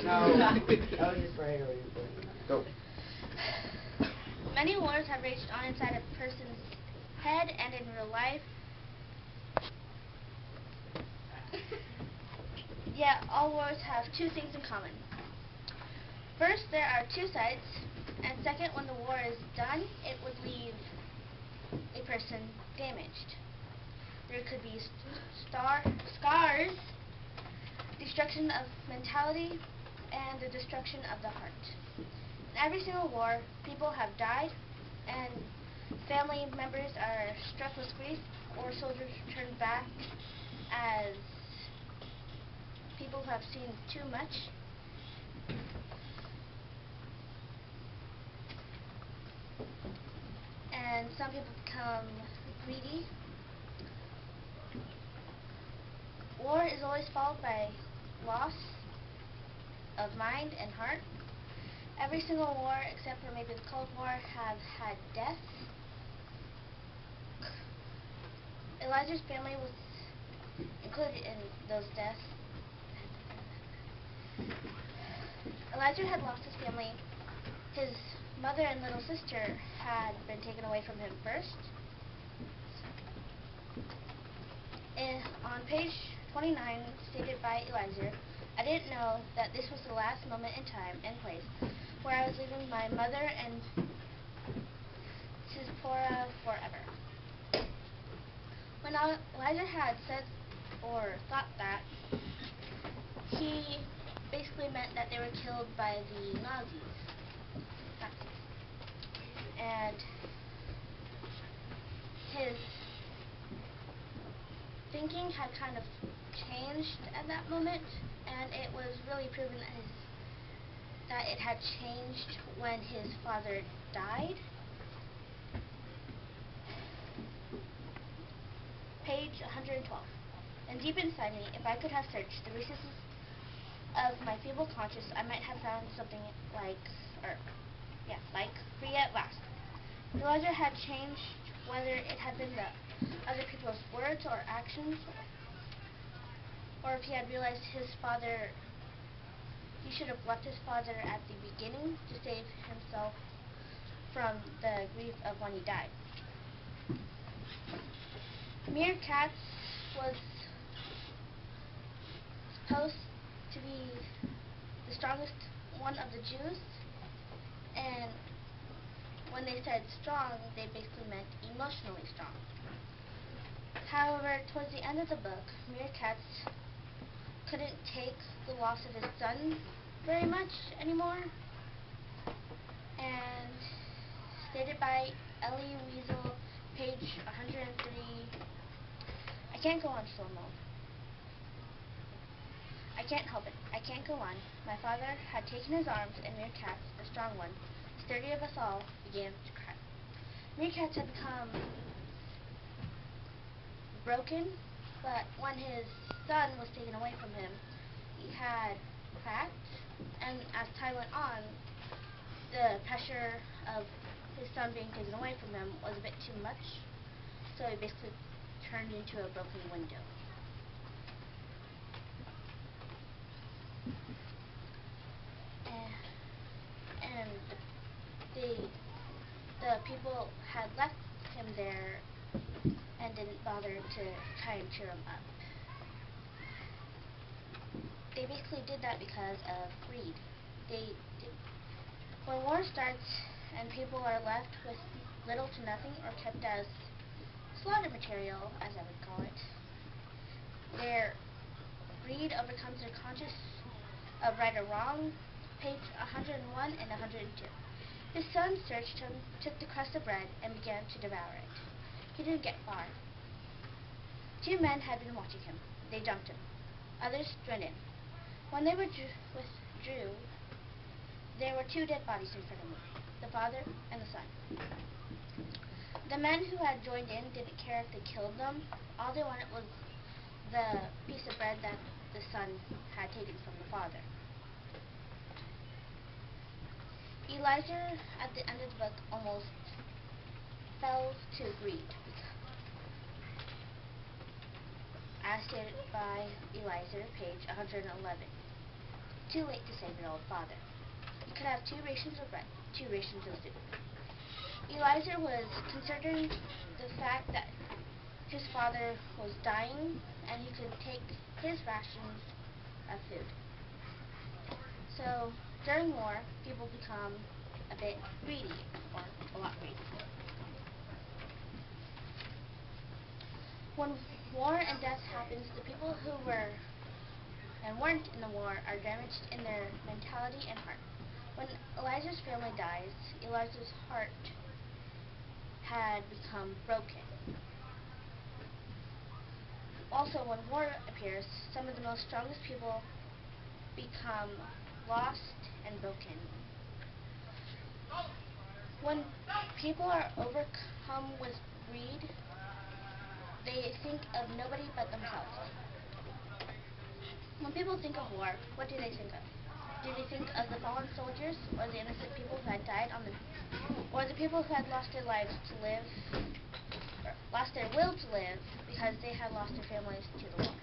No. That was just right over your foot. Go. Many wars have raged on inside a person's head and in real life. Yet all wars have two things in common. First, there are two sides, and second, when the war is done, it would leave a person damaged. There could be scars, destruction of mentality, and the destruction of the heart. In every single war, people have died, and family members are struck with grief, or soldiers returned back as people who have seen too much. And some people become greedy. War is always followed by loss of mind and heart. Every single war, except for maybe the Cold War, have had death. Elijah's family was included in those deaths. Elijah had lost his family. His mother and little sister had been taken away from him first. On page 29, stated by Elijah, I didn't know that this was the last moment in time and place where I was leaving my mother and Zipporah forever. When Elijah had said or thought that, he basically meant that they were killed by the Nazis. And his thinking had kind of changed at that moment, and it was really proven that it had changed when his father died. Page 112. And deep inside me, if I could have searched the recesses of my feeble conscience, I might have found something like free at last. Elijah had changed, whether it had been the other people's words or actions, or if he had realized he should have left his father at the beginning to save himself from the grief of when he died. Meerkats was supposed to be the strongest one of the Jews, and when they said strong, they basically meant emotionally strong. However, towards the end of the book, Meerkats couldn't take the loss of his son very much anymore, and stated by Ellie Weasel, page 103, I can't go on slow-mo. I can't help it. I can't go on. My father had taken his arms, and Meerkats, the strong one, sturdy of us all, began to cry. Meerkats had become broken, but when his son was taken away from him, he had cracked, and as time went on, the pressure of his son being taken away from him was a bit too much, so he basically turned into a broken window. And the people had left him there and didn't bother to try and cheer him up. They basically did that because of greed. When war starts and people are left with little to nothing or kept as slaughter material, as I would call it, their greed overcomes their conscience of right or wrong. Page 101 and 102. His son searched him, took the crust of bread, and began to devour it. He didn't get far. 2 men had been watching him. They jumped him. Others joined in. When they withdrew, there were 2 dead bodies in front of me, the father and the son. The men who had joined in didn't care if they killed them. All they wanted was the piece of bread that the son had taken from the father. Elijah, at the end of the book, almost fell to greed, as stated by Elijah, page 111. too late to save an old father. He could have 2 rations of bread, 2 rations of food. Eliezer was considering the fact that his father was dying and he could take his rations of food. So, during war, people become a bit greedy, or a lot greedy. When war and death happens, the people who were and weren't in the war are damaged in their mentality and heart. When Eliezer's family dies, Eliezer's heart had become broken. Also, when war appears, some of the most strongest people become lost and broken. When people are overcome with greed, they think of nobody but themselves. When people think of war, what do they think of? Do they think of the fallen soldiers, or the innocent people who had died or the people who had lost their lives to live, or lost their will to live because they had lost their families to the war?